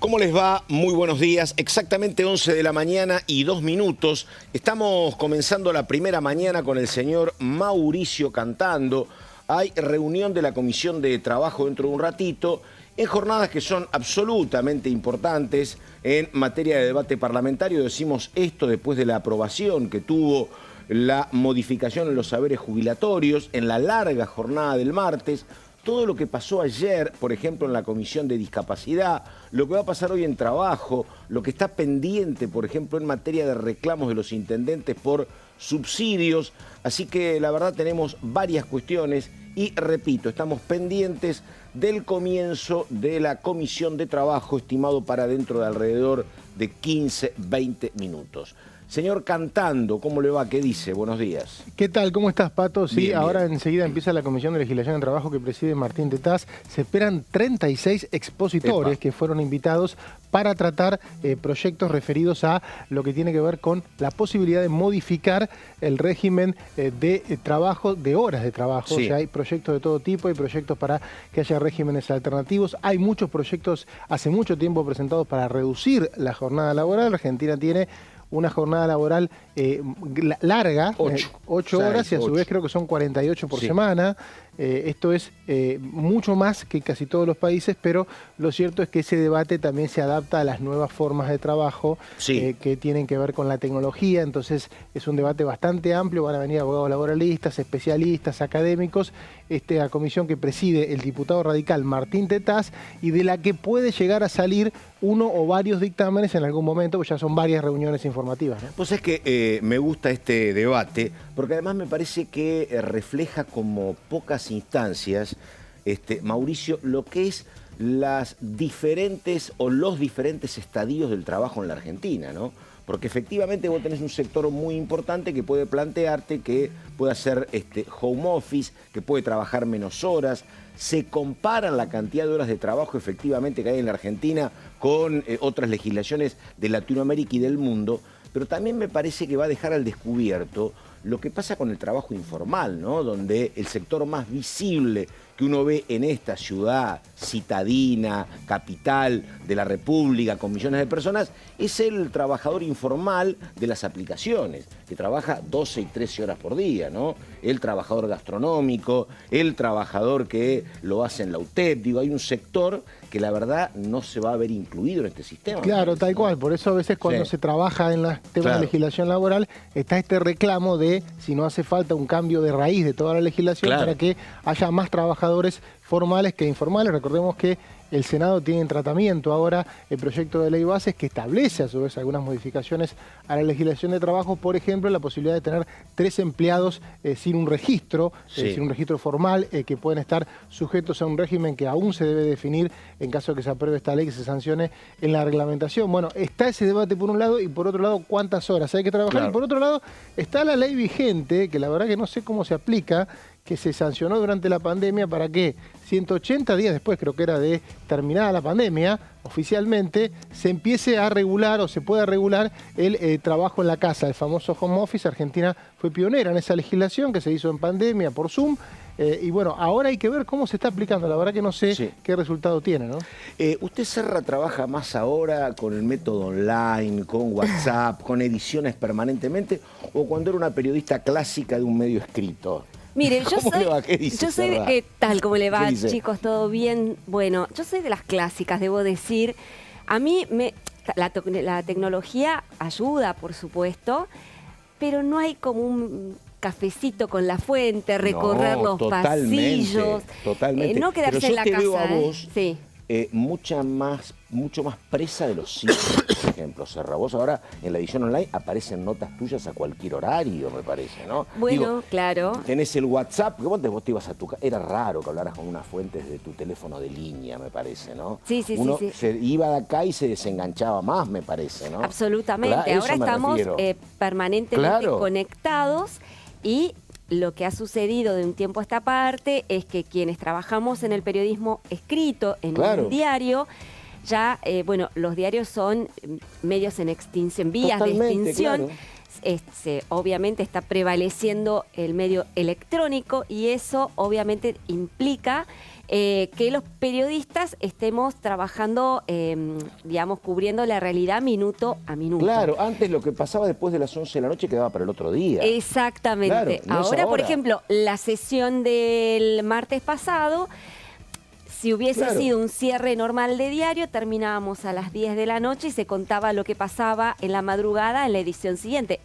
¿Cómo les va? Muy buenos días. Exactamente 11 de la mañana y 2 minutos. Estamos comenzando la primera mañana con el señor Mauricio Cantando. Hay reunión de la Comisión de Trabajo dentro de un ratito, en jornadas que son absolutamente importantes en materia de debate parlamentario. Decimos esto después de la aprobación que tuvo la modificación en los saberes jubilatorios, en la larga jornada del martes. Todo lo que pasó ayer, por ejemplo, en la Comisión de Discapacidad, lo que va a pasar hoy en Trabajo, lo que está pendiente, por ejemplo, en materia de reclamos de los intendentes por subsidios. Así que la verdad tenemos varias cuestiones y, repito, estamos pendientes del comienzo de la Comisión de Trabajo, estimado para dentro de alrededor de 15-20 minutos. Señor Cantando, ¿cómo le va? ¿Qué dice? Buenos días. ¿Qué tal? ¿Cómo estás, Pato? Sí, bien, ahora bien. enseguida empieza la Comisión de Legislación de Trabajo que preside Martín Tetaz. Se esperan 36 expositores que fueron invitados para tratar proyectos referidos a lo que tiene que ver con la posibilidad de modificar el régimen de trabajo, de horas de trabajo. Sí. O sea, hay proyectos de todo tipo, hay proyectos para que haya regímenes alternativos. Hay muchos proyectos hace mucho tiempo presentados para reducir la jornada laboral. Argentina tiene una jornada laboral larga, 8 horas, y a su vez creo que son 48 por semana. Esto es mucho más que casi todos los países, pero lo cierto es que ese debate también se adapta a las nuevas formas de trabajo que tienen que ver con la tecnología. Entonces es un debate bastante amplio, van a venir abogados laboralistas, especialistas, académicos, esta comisión que preside el diputado radical Martín Tetaz y de la que puede llegar a salir uno o varios dictámenes en algún momento, pues ya son varias reuniones informativas, ¿no? Pues es que me gusta este debate, porque además me parece que refleja como pocas instancias, Mauricio, lo que es las diferentes o los diferentes estadios del trabajo en la Argentina, ¿no? Porque efectivamente vos tenés un sector muy importante que puede plantearte que puede hacer home office, que puede trabajar menos horas. Se comparan la cantidad de horas de trabajo efectivamente que hay en la Argentina con otras legislaciones de Latinoamérica y del mundo, pero también me parece que va a dejar al descubierto lo que pasa con el trabajo informal, ¿no? Donde el sector más visible que uno ve en esta ciudad citadina, capital de la República, con millones de personas, es el trabajador informal de las aplicaciones, que trabaja 12 y 13 horas por día, ¿no? El trabajador gastronómico, el trabajador que lo hace en la UTEP. Digo, hay un sector que la verdad no se va a ver incluido en este sistema. Claro, tal cual. Por eso a veces cuando se trabaja en los temas de legislación laboral está este reclamo de si no hace falta un cambio de raíz de toda la legislación para que haya más trabajadores formales que informales. Recordemos que el Senado tiene en tratamiento ahora el proyecto de ley bases que establece a su vez algunas modificaciones a la legislación de trabajo, por ejemplo, la posibilidad de tener 3 empleados sin un registro, sin un registro formal, que pueden estar sujetos a un régimen que aún se debe definir en caso de que se apruebe esta ley, que se sancione en la reglamentación. Bueno, está ese debate por un lado y por otro lado, ¿cuántas horas hay que trabajar? Y por otro lado, está la ley vigente, que la verdad que no sé cómo se aplica, que se sancionó durante la pandemia para que 180 días después, creo que era de terminada la pandemia, oficialmente, se empiece a regular o se pueda regular el trabajo en la casa, el famoso home office. Argentina fue pionera en esa legislación que se hizo en pandemia por Zoom. Y bueno, ahora hay que ver cómo se está aplicando. La verdad que no sé qué resultado tiene, ¿no? ¿Usted, Serra, trabaja más ahora con el método online, con WhatsApp, con ediciones permanentemente, o cuando era una periodista clásica de un medio escrito? Mire, yo soy Serra? ¿qué tal? ¿Cómo le va, chicos? ¿Todo bien? Bueno, yo soy de las clásicas, debo decir. A mí la tecnología ayuda, por supuesto, pero no hay como un cafecito con la fuente, recorrer los pasillos. Totalmente. No quedarse en la casa. Veo a vos mucho más presa de los sitios, por ejemplo, Serra. Vos ahora en la edición online aparecen notas tuyas a cualquier horario, me parece, ¿no? Bueno, digo, claro. Tenés el WhatsApp, porque vos te ibas a tu casa. Era raro que hablaras con una fuente desde tu teléfono de línea, me parece, ¿no? Sí. Uno se iba de acá y se desenganchaba más, me parece, ¿no? Absolutamente. Ahora estamos permanentemente conectados y lo que ha sucedido de un tiempo a esta parte es que quienes trabajamos en el periodismo escrito, en un diario, ya, bueno, los diarios son medios en extinción, vías de extinción. Obviamente está prevaleciendo el medio electrónico y eso obviamente implica que los periodistas estemos trabajando, digamos, cubriendo la realidad minuto a minuto. Claro, antes lo que pasaba después de las 11 de la noche quedaba para el otro día. Exactamente. Claro, ahora, por ejemplo, la sesión del martes pasado, si hubiese sido un cierre normal de diario, terminábamos a las 10 de la noche y se contaba lo que pasaba en la madrugada en la edición siguiente.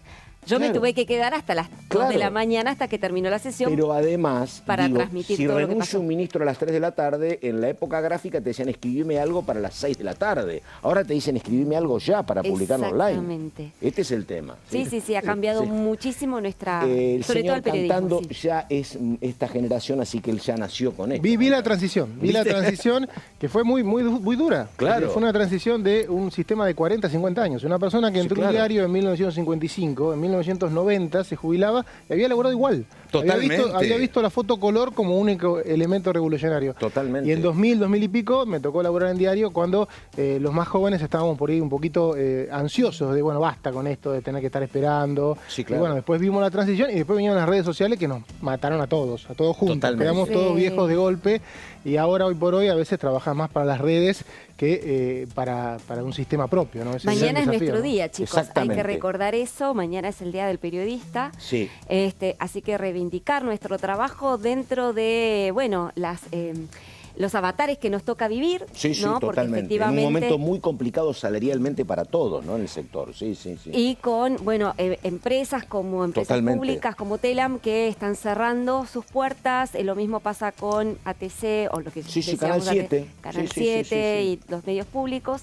Yo me tuve que quedar hasta las 2 de la mañana hasta que terminó la sesión. Pero además, para transmitir si todo lo que renuncia un ministro a las 3 de la tarde, en la época gráfica te decían escribime algo para las 6 de la tarde. Ahora te dicen escribime algo ya para publicarlo online. Exactamente. Este es el tema. Sí, ha cambiado muchísimo nuestra... sobre todo el periodismo. Cantando ya es esta generación, así que él ya nació con esto. Vi la transición, que fue muy dura. Claro. Fue una transición de un sistema de 40, 50 años. Una persona que entró en un diario en 1955, en 1990 se jubilaba y había laborado igual. Totalmente. Había visto la foto color como único elemento revolucionario. Totalmente. Y en 2000 y pico me tocó laborar en diario cuando los más jóvenes estábamos por ahí un poquito ansiosos de, bueno, basta con esto de tener que estar esperando. Sí, claro. Y bueno, después vimos la transición y después vinieron las redes sociales que nos mataron a todos juntos. Totalmente. Quedamos todos viejos de golpe y ahora, hoy por hoy, a veces trabajas más para las redes que para un sistema propio, ¿no? Mañana es nuestro día, chicos. Hay que recordar eso. Mañana es el Día del Periodista. Sí. Así que reivindicar nuestro trabajo dentro de, bueno, los avatares que nos toca vivir. Sí, ¿no? Totalmente. Porque efectivamente, en un momento muy complicado salarialmente para todos, ¿no? En el sector, sí. Y con, bueno, empresas como empresas públicas como Telam que están cerrando sus puertas. Lo mismo pasa con ATC o lo que Canal 7. Canal 7 y los medios públicos.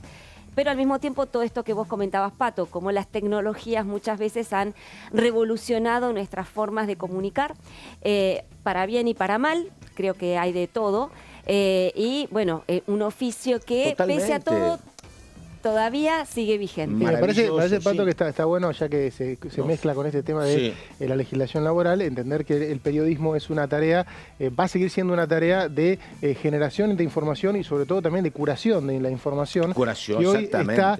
Pero al mismo tiempo todo esto que vos comentabas, Pato, como las tecnologías muchas veces han revolucionado nuestras formas de comunicar, para bien y para mal, creo que hay de todo. Y bueno, un oficio que pese a todo todavía sigue vigente. Me parece Pato, que está bueno, ya que se mezcla con este tema de la legislación laboral, entender que el periodismo es una tarea, va a seguir siendo una tarea de generación de información y sobre todo también de curación de la información. Curación, que hoy está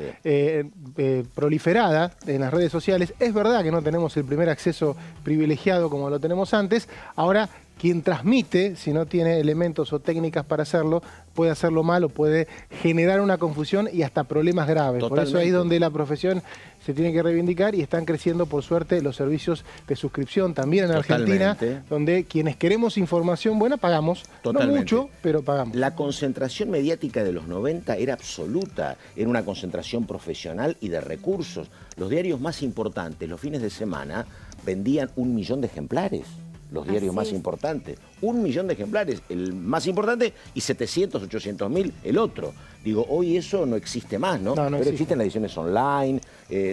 proliferada en las redes sociales. Es verdad que no tenemos el primer acceso privilegiado como lo tenemos antes. Ahora, quien transmite, si no tiene elementos o técnicas para hacerlo, puede hacerlo mal o puede generar una confusión y hasta problemas graves. Totalmente. Por eso ahí es donde la profesión se tiene que reivindicar y están creciendo, por suerte, los servicios de suscripción también en Argentina, donde quienes queremos información buena pagamos. Totalmente. No mucho, pero pagamos. La concentración mediática de los 90 era absoluta, era una concentración profesional y de recursos. Los diarios más importantes, los fines de semana, vendían 1 millón de ejemplares. Los diarios más importantes. 1 millón de ejemplares, el más importante, y 700, 800 mil el otro. Digo, hoy eso no existe más, ¿no? Pero existen las ediciones online,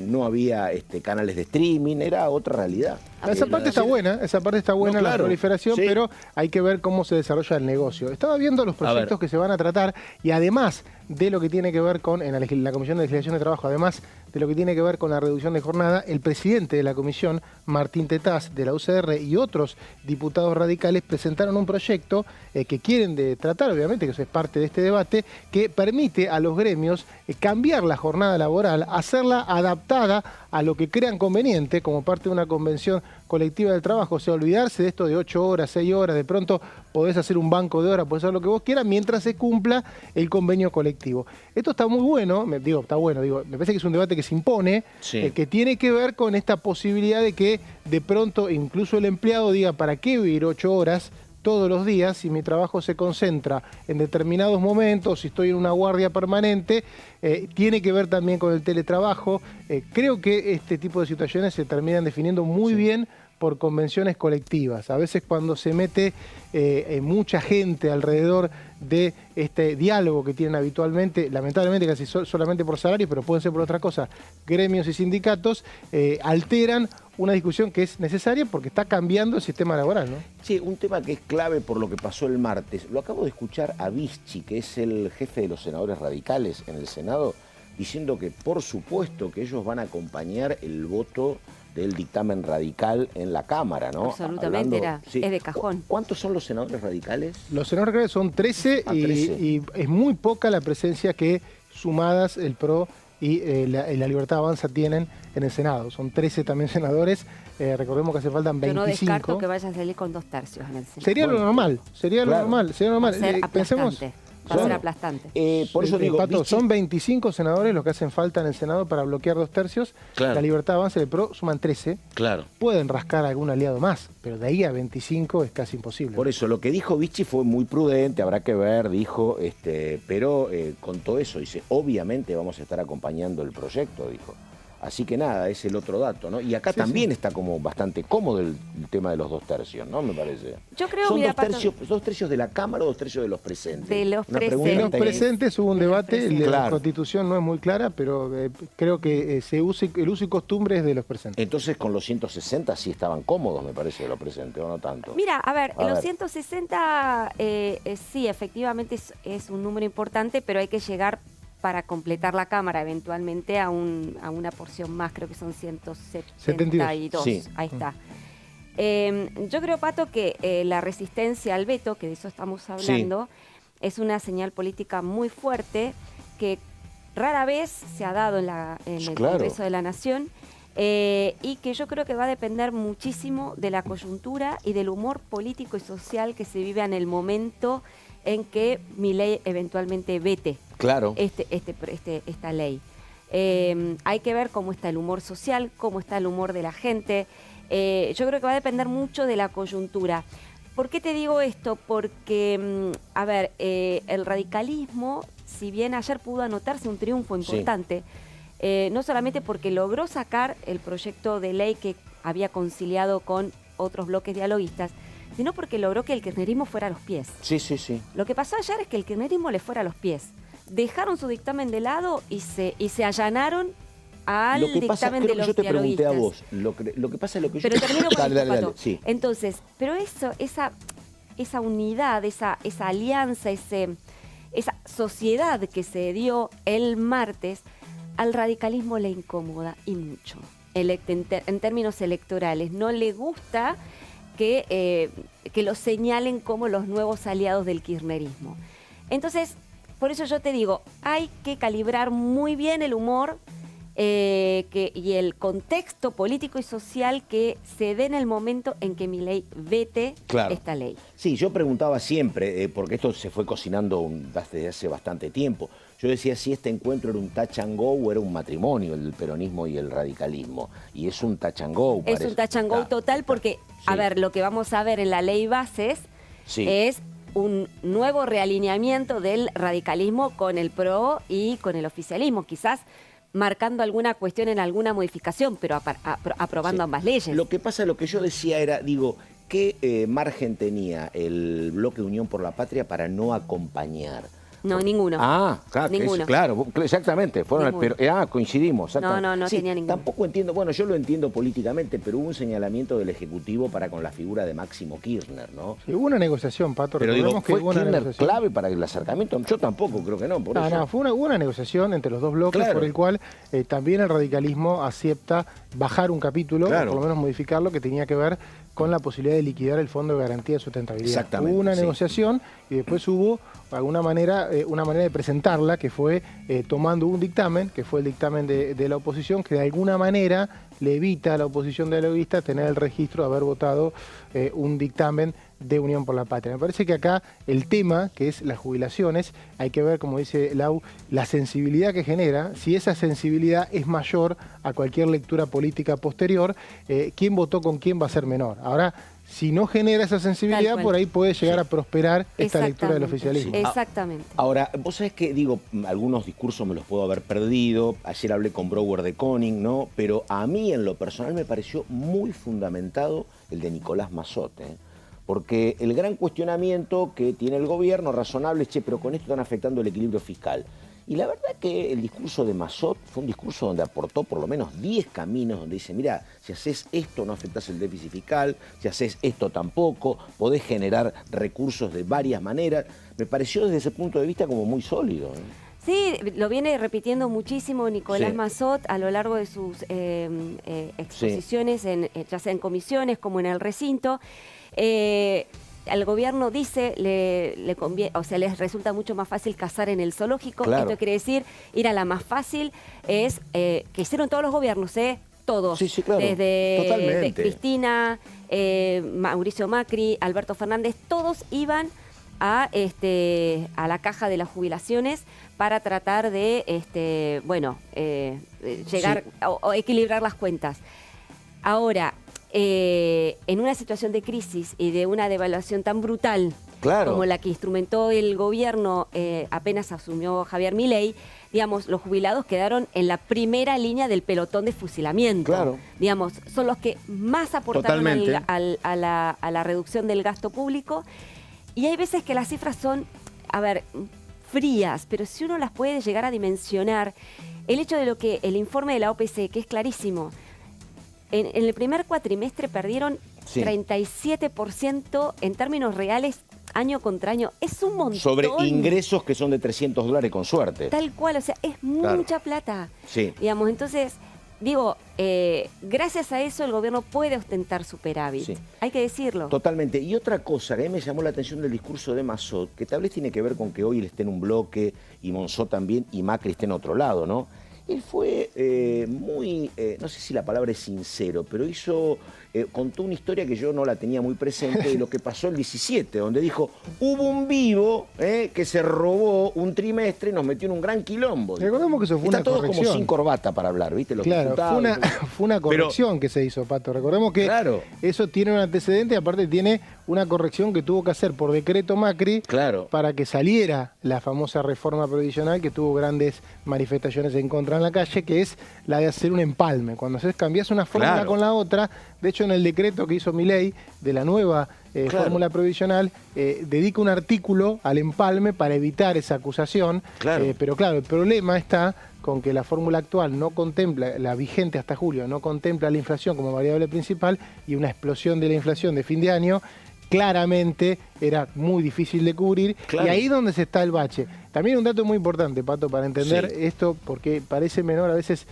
no había canales de streaming, era otra realidad. Esa parte está buena, la proliferación, pero hay que ver cómo se desarrolla el negocio. Estaba viendo los proyectos que se van a tratar y además de lo que tiene que ver con, en la Comisión de Legislación de Trabajo, además de lo que tiene que ver con la reducción de jornada, el presidente de la comisión, Martín Tetaz, de la UCR, y otros diputados radicales presentaron un proyecto que quieren tratar, obviamente, que eso es parte de este debate, que permite a los gremios cambiar la jornada laboral, hacerla adaptada a lo que crean conveniente como parte de una convención colectiva del trabajo. O sea, olvidarse de esto de 8 horas, 6 horas, de pronto podés hacer un banco de horas, podés hacer lo que vos quieras mientras se cumpla el convenio colectivo. Esto está muy bueno, me parece que es un debate que se impone, que tiene que ver con esta posibilidad de que de pronto incluso el empleado diga, ¿para qué vivir 8 horas todos los días si mi trabajo se concentra en determinados momentos, si estoy en una guardia permanente? Tiene que ver también con el teletrabajo. Creo que este tipo de situaciones se terminan definiendo muy bien por convenciones colectivas. A veces cuando se mete mucha gente alrededor de este diálogo que tienen habitualmente, lamentablemente casi solamente por salarios, pero pueden ser por otra cosa, gremios y sindicatos, alteran una discusión que es necesaria porque está cambiando el sistema laboral, ¿no? Sí, un tema que es clave por lo que pasó el martes. Lo acabo de escuchar a Vichy, que es el jefe de los senadores radicales en el Senado, diciendo que por supuesto que ellos van a acompañar el voto del dictamen radical en la Cámara, ¿no? Absolutamente, es de cajón. ¿Cuántos son los senadores radicales? Los senadores radicales son 13, y es muy poca la presencia que sumadas el PRO y la Libertad Avanza tienen en el Senado. Son 13 también senadores. Recordemos que hace faltan 25. Yo no descarto que vaya a salir con 2/3 en el Senado. Sería lo normal. Sería lo normal. Pensemos... Va a ser aplastante. Por eso digo, Pato, son 25 senadores los que hacen falta en el Senado para bloquear 2/3. La Libertad Avanza y el PRO suman 13. Pueden rascar a algún aliado más, pero de ahí a 25 es casi imposible. Por eso, lo que dijo Vichy fue muy prudente, habrá que ver, dijo, pero con todo eso, dice, obviamente vamos a estar acompañando el proyecto, dijo. Así que nada, es el otro dato, ¿no? Y acá también está como bastante cómodo el tema de los 2/3, ¿no? Me parece. Yo creo, ¿Son 2/3 de la Cámara o 2/3 de los presentes? De los presentes. De los presentes hubo un debate, la Constitución no es muy clara, pero creo que el uso y costumbre es de los presentes. Entonces con los 160 sí estaban cómodos, me parece, de los presentes, o no tanto. Mira, a ver, los 160 sí, efectivamente es un número importante, pero hay que llegar para completar la Cámara eventualmente a una porción más, creo que son 172. Sí. Ahí está. Yo creo, Pato, que la resistencia al veto, que de eso estamos hablando, es una señal política muy fuerte que rara vez se ha dado en el Congreso de la Nación y que yo creo que va a depender muchísimo de la coyuntura y del humor político y social que se vive en el momento en que Milei eventualmente vete esta ley. Hay que ver cómo está el humor social, cómo está el humor de la gente. Yo creo que va a depender mucho de la coyuntura. ¿Por qué te digo esto? Porque, a ver, el radicalismo, si bien ayer pudo anotarse un triunfo importante, no solamente porque logró sacar el proyecto de ley que había conciliado con otros bloques dialoguistas, sino porque logró que el kirchnerismo fuera a los pies. Sí. Lo que pasó ayer es que el kirchnerismo le fuera a los pies. Dejaron su dictamen de lado y se allanaron al dictamen de los dialoguistas. Yo te pregunté a vos, lo que pasa es lo que yo... Pero termino con esto, Pato. Sí. Entonces, pero esa unidad, esa alianza, esa sociedad que se dio el martes, al radicalismo le incomoda y mucho. En términos electorales, no le gusta que los señalen como los nuevos aliados del kirchnerismo. Entonces, por eso yo te digo, hay que calibrar muy bien el humor y el contexto político y social que se dé en el momento en que Milei vete esta ley. Sí, yo preguntaba siempre, porque esto se fue cocinando desde hace bastante tiempo. Yo decía si este encuentro era un touch and go o era un matrimonio, el peronismo y el radicalismo. Y es un touch and go. Es un touch and go total porque, a ver, lo que vamos a ver en la ley bases es un nuevo realineamiento del radicalismo con el PRO y con el oficialismo. Quizás marcando alguna cuestión en alguna modificación, pero aprobando ambas leyes. Lo que pasa, lo que yo decía era, digo, ¿qué margen tenía el bloque de Unión por la Patria para no acompañar? No, ninguno. Claro, ninguno. Claro, exactamente. Coincidimos. No tenía ninguno. Tampoco entiendo, bueno, yo lo entiendo políticamente, pero hubo un señalamiento del Ejecutivo para con la figura de Máximo Kirchner, ¿no? Sí, hubo una negociación, Pato. Pero digo, ¿fue Kirchner clave para el acercamiento? Yo tampoco creo que no, por eso. No, hubo una negociación entre los dos bloques por el cual también el radicalismo acepta bajar un capítulo, o por lo menos modificarlo, que tenía que ver con la posibilidad de liquidar el Fondo de Garantía de Sustentabilidad. Exactamente. Hubo una negociación y después hubo una manera de presentarla que fue tomando un dictamen, que fue el dictamen de la oposición, que de alguna manera le evita a la oposición dialoguista tener el registro de haber votado un dictamen de Unión por la Patria. Me parece que acá el tema, que es las jubilaciones, hay que ver, como dice Lau, la sensibilidad que genera. Si esa sensibilidad es mayor a cualquier lectura política posterior, quién votó con quién va a ser menor. Ahora, si no genera esa sensibilidad, por ahí puede llegar a prosperar esta lectura del oficialismo. Exactamente. Ahora, vos sabés que, digo, algunos discursos me los puedo haber perdido. Ayer hablé con Brouwer de Koning, ¿no? Pero a mí, en lo personal, me pareció muy fundamentado el de Nicolás Massot, Porque el gran cuestionamiento que tiene el gobierno, razonable, es, pero con esto están afectando el equilibrio fiscal. Y la verdad que el discurso de Massot fue un discurso donde aportó por lo menos 10 caminos, donde dice, mira, si haces esto no afectás el déficit fiscal, si haces esto tampoco, podés generar recursos de varias maneras. Me pareció desde ese punto de vista como muy sólido. Sí, lo viene repitiendo muchísimo Nicolás Massot a lo largo de sus exposiciones, ya sea en comisiones como en el recinto. al gobierno dice, le conviene, o sea, les resulta mucho más fácil cazar en el zoológico. Claro. Esto quiere decir, ir a la más fácil es, que hicieron todos los gobiernos, todos. Sí, claro. Desde Cristina, Mauricio Macri, Alberto Fernández, todos iban a la caja de las jubilaciones para tratar de, llegar o equilibrar las cuentas. Ahora, en una situación de crisis y de una devaluación tan brutal como la que instrumentó el gobierno apenas asumió Javier Milei, digamos, los jubilados quedaron en la primera línea del pelotón de fusilamiento. Claro. Digamos, son los que más aportaron a la reducción del gasto público. Y hay veces que las cifras son, frías, pero si uno las puede llegar a dimensionar, el hecho de lo que el informe de la OPC, que es clarísimo, en el primer cuatrimestre perdieron 37% en términos reales año contra año. Es un montón. Sobre ingresos que son de $300 con suerte. Tal cual, o sea, es mucha plata. Sí. Digamos, entonces, digo, gracias a eso el gobierno puede ostentar superávit. Sí. Hay que decirlo. Totalmente. Y otra cosa que a mí me llamó la atención del discurso de Massot, que tal vez tiene que ver con que hoy él esté en un bloque y Monzó también y Macri esté en otro lado, ¿no? Él fue muy, no sé si la palabra es sincero, pero contó una historia que yo no la tenía muy presente de lo que pasó el 17, donde dijo, hubo un vivo que se robó un trimestre y nos metió en un gran quilombo. Recordemos que eso fue una corrección. Está todo como sin corbata para hablar, ¿viste? Claro, fue una corrección que se hizo, Pato. Recordemos que eso tiene un antecedente y aparte tiene una corrección que tuvo que hacer por decreto Macri para que saliera la famosa reforma previsional que tuvo grandes manifestaciones en contra en la calle, que es la de hacer un empalme. Cuando cambias una fórmula con la otra, de hecho en el decreto que hizo Milei de la nueva fórmula provisional, dedica un artículo al empalme para evitar esa acusación. Pero claro, el problema está con que la fórmula actual no contempla, la vigente hasta julio, no contempla la inflación como variable principal y una explosión de la inflación de fin de año claramente era muy difícil de cubrir y ahí es donde se está el bache. También un dato muy importante, Pato, para entender esto, porque parece menor, a veces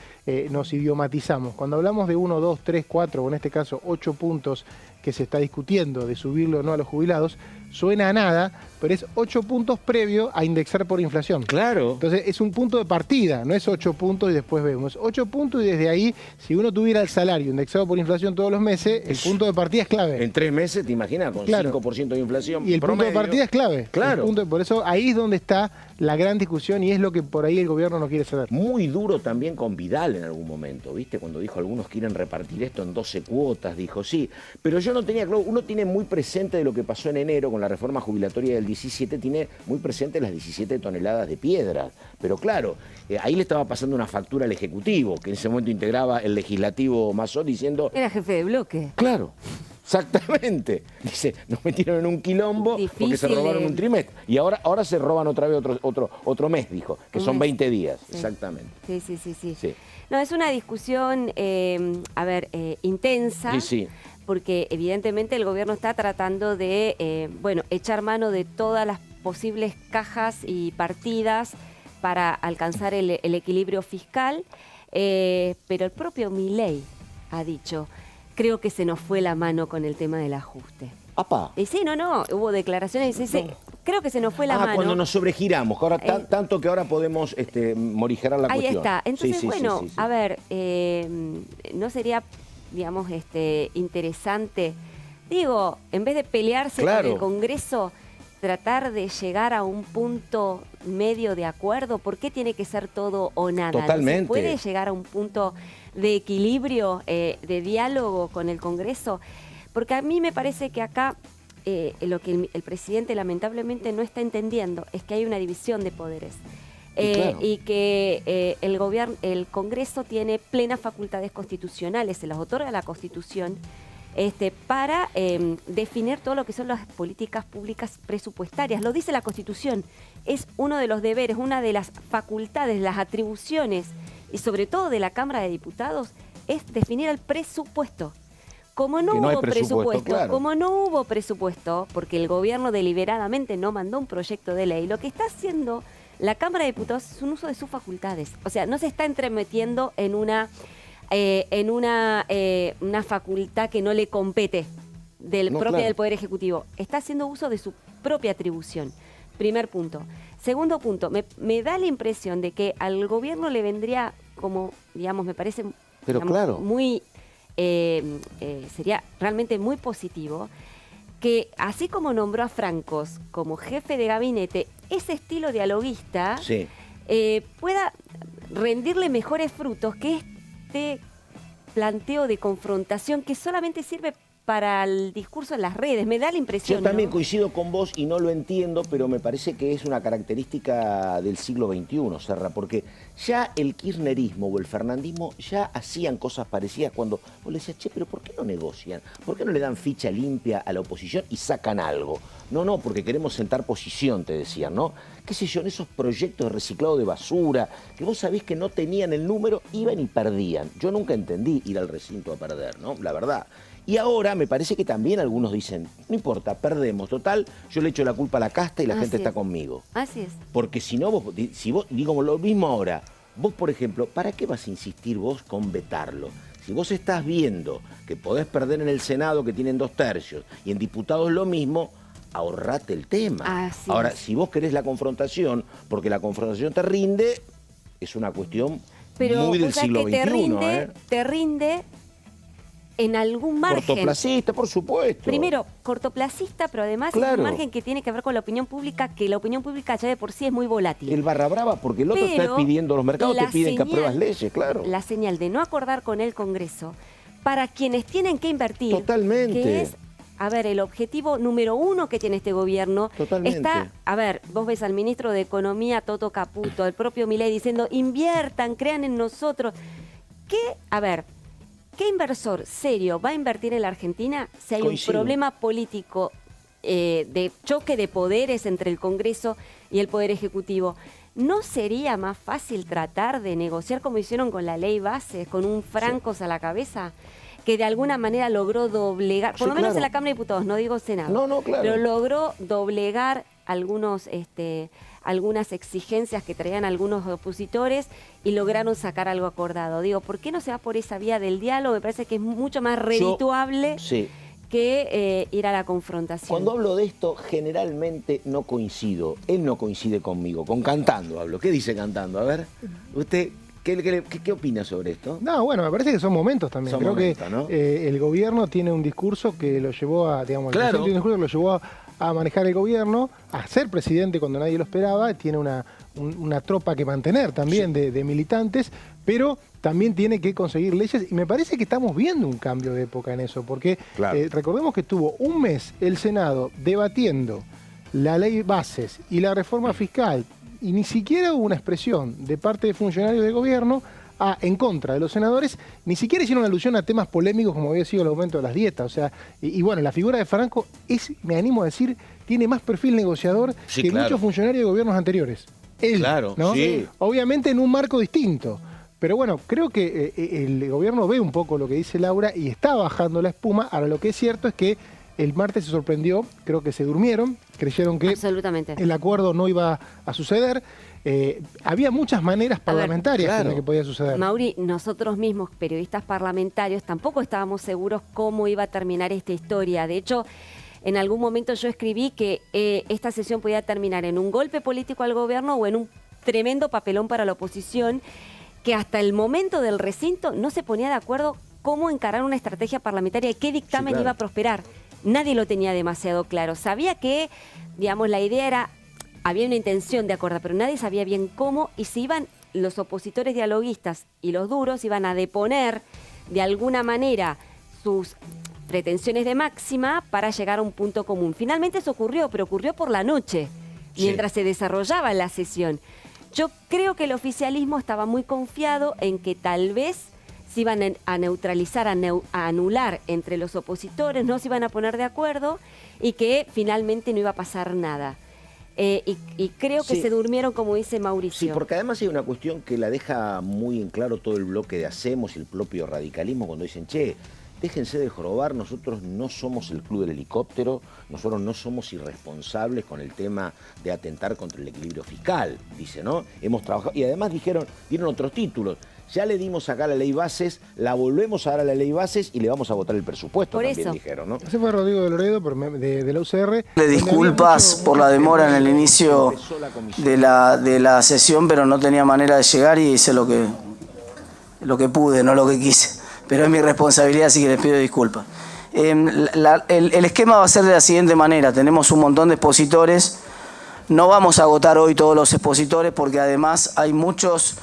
nos idiomatizamos. Cuando hablamos de 1, 2, 3, 4, o en este caso 8 puntos que se está discutiendo de subirlo o no a los jubilados, suena a nada, pero es 8 puntos previo a indexar por inflación. Claro. Entonces es un punto de partida, no es 8 puntos y después vemos. 8 puntos y desde ahí, si uno tuviera el salario indexado por inflación todos los meses, el punto de partida es clave. En 3 meses, te imaginas, con 5% de inflación. Y el punto de partida es clave. Claro. Por eso ahí es donde está la gran discusión y es lo que por ahí el gobierno no quiere ceder. Muy duro también con Vidal en algún momento, ¿viste? Cuando dijo algunos quieren repartir esto en 12 cuotas, dijo sí. Pero yo no tenía claro, uno tiene muy presente de lo que pasó en enero con la reforma jubilatoria del 17, tiene muy presente las 17 toneladas de piedras. Pero claro, ahí le estaba pasando una factura al Ejecutivo, que en ese momento integraba el legislativo Massot diciendo... Era jefe de bloque. Claro. Exactamente. Dice, nos metieron en un quilombo porque se robaron un trimestre. Y ahora se roban otra vez otro mes, dijo, que son 20 días. Sí. Exactamente. Sí. No, es una discusión, intensa. Sí. Porque evidentemente el gobierno está tratando de, echar mano de todas las posibles cajas y partidas para alcanzar el equilibrio fiscal. Pero el propio Milei ha dicho... Creo que se nos fue la mano con el tema del ajuste. ¡Apa! Y sí, hubo declaraciones y dice, creo que se nos fue la mano. Cuando nos sobregiramos, que ahora tanto que ahora podemos morigerar la cuestión. Ahí está. Entonces, a ver, ¿no sería, digamos, interesante, en vez de pelearse con el Congreso, tratar de llegar a un punto medio de acuerdo? ¿Por qué tiene que ser todo o nada? Totalmente. ¿Se puede llegar a un punto de equilibrio, de diálogo con el Congreso? Porque a mí me parece que acá lo que el presidente lamentablemente no está entendiendo es que hay una división de poderes. Y que el Congreso tiene plenas facultades constitucionales, se las otorga la Constitución, para definir todo lo que son las políticas públicas presupuestarias. Lo dice la Constitución, es uno de los deberes, una de las facultades, las atribuciones, y sobre todo de la Cámara de Diputados, es definir el presupuesto. Como no hubo presupuesto, porque el gobierno deliberadamente no mandó un proyecto de ley, lo que está haciendo la Cámara de Diputados es un uso de sus facultades. O sea, no se está entremetiendo en una facultad que no le compete. del Poder Ejecutivo. Está haciendo uso de su propia atribución. Primer punto. Segundo punto, me da la impresión de que al gobierno le vendría como, digamos, me parece muy, sería realmente muy positivo que así como nombró a Francos como jefe de gabinete, ese estilo dialoguista pueda rendirle mejores frutos que este planteo de confrontación que solamente sirve para el discurso en las redes. Me da la impresión. Yo también coincido con vos y no lo entiendo, pero me parece que es una característica del siglo XXI, Serra, porque ya el kirchnerismo o el fernandismo ya hacían cosas parecidas cuando vos le decías, che, pero ¿por qué no negocian? ¿Por qué no le dan ficha limpia a la oposición y sacan algo? No, porque queremos sentar posición, te decían, ¿no? Qué sé yo, en esos proyectos de reciclado de basura, que vos sabés que no tenían el número, iban y perdían. Yo nunca entendí ir al recinto a perder, ¿no? La verdad. Y ahora me parece que también algunos dicen, no importa, perdemos, total, yo le echo la culpa a la casta y la gente está conmigo. Así es. Porque si no, si vos, digo lo mismo ahora, vos por ejemplo, ¿para qué vas a insistir vos con vetarlo? Si vos estás viendo que podés perder en el Senado, que tienen 2 tercios, y en diputados lo mismo, ahorrate el tema. Ahora, si vos querés la confrontación, porque la confrontación te rinde, es una cuestión muy del siglo XXI. Te rinde en algún margen. Cortoplacista, por supuesto. Primero, cortoplacista, pero además es un margen que tiene que ver con la opinión pública, que la opinión pública ya de por sí es muy volátil. El barra brava, porque el otro está pidiendo, los mercados te piden que apruebas leyes, claro. La señal de no acordar con el Congreso, para quienes tienen que invertir. Totalmente. Que es, a ver, el objetivo número 1 que tiene este gobierno. Totalmente. Está, a ver, vos ves al ministro de Economía, Toto Caputo, el propio Milei diciendo, inviertan, crean en nosotros. ¿Qué inversor serio va a invertir en la Argentina si hay un problema político de choque de poderes entre el Congreso y el Poder Ejecutivo? ¿No sería más fácil tratar de negociar como hicieron con la ley Bases, con un Francos a la cabeza, que de alguna manera logró doblegar, por lo menos en la Cámara de Diputados, no digo Senado, pero logró doblegar algunas exigencias que traían algunos opositores y lograron sacar algo acordado? Digo, ¿por qué no se va por esa vía del diálogo? Me parece que es mucho más redituable que ir a la confrontación. Cuando hablo de esto, generalmente no coincido. Él no coincide conmigo, con Cantando hablo. ¿Qué dice Cantando? A ver, usted... ¿Qué opina sobre esto? No, bueno, me parece que son momentos también. Creo que el gobierno tiene un discurso que lo llevó a, digamos, el presidente tiene un discurso que lo llevó a manejar el gobierno, a ser presidente cuando nadie lo esperaba, tiene una tropa que mantener también de militantes, pero también tiene que conseguir leyes y me parece que estamos viendo un cambio de época en eso, porque recordemos que estuvo un mes el Senado debatiendo la ley Bases y la reforma fiscal, y ni siquiera hubo una expresión de parte de funcionarios del gobierno en contra de los senadores, ni siquiera hicieron alusión a temas polémicos como había sido el aumento de las dietas. O sea, y bueno, la figura de Franco me animo a decir, tiene más perfil negociador que muchos funcionarios de gobiernos anteriores. Él, ¿no? Obviamente en un marco distinto. Pero bueno, creo que el gobierno ve un poco lo que dice Laura y está bajando la espuma. Ahora, lo que es cierto es que el martes se sorprendió, creo que se durmieron, creyeron que el acuerdo no iba a suceder. Había muchas maneras parlamentarias que podía suceder. Mauri, nosotros mismos, periodistas parlamentarios, tampoco estábamos seguros cómo iba a terminar esta historia. De hecho, en algún momento yo escribí que esta sesión podía terminar en un golpe político al gobierno o en un tremendo papelón para la oposición, que hasta el momento del recinto no se ponía de acuerdo cómo encarar una estrategia parlamentaria y qué dictamen iba a prosperar. Nadie lo tenía demasiado claro. Sabía que, digamos, la idea era, había una intención de acordar, pero nadie sabía bien cómo, y si iban los opositores dialoguistas y los duros, iban a deponer de alguna manera sus pretensiones de máxima para llegar a un punto común. Finalmente eso ocurrió, pero ocurrió por la noche, mientras se desarrollaba la sesión. Yo creo que el oficialismo estaba muy confiado en que tal vez se iban a neutralizar, a anular entre los opositores, no se iban a poner de acuerdo y que finalmente no iba a pasar nada. Y creo que se durmieron, como dice Mauricio. Sí, porque además hay una cuestión que la deja muy en claro todo el bloque de Hacemos y el propio radicalismo cuando dicen, che, déjense de jorobar, nosotros no somos el club del helicóptero, nosotros no somos irresponsables con el tema de atentar contra el equilibrio fiscal, dice, ¿no? Hemos trabajado, y además dieron otros títulos. ya le dimos acá la ley bases, la volvemos a dar a la ley bases y le vamos a votar el presupuesto, por también eso dijeron, ¿no? Ese fue Rodrigo de Loredo de la UCR. Le disculpas por la demora en el inicio de la sesión, pero no tenía manera de llegar y hice lo que pude, no lo que quise. Pero es mi responsabilidad, así que les pido disculpas. El esquema va a ser de la siguiente manera. Tenemos un montón de expositores. No vamos a agotar hoy todos los expositores porque además hay muchos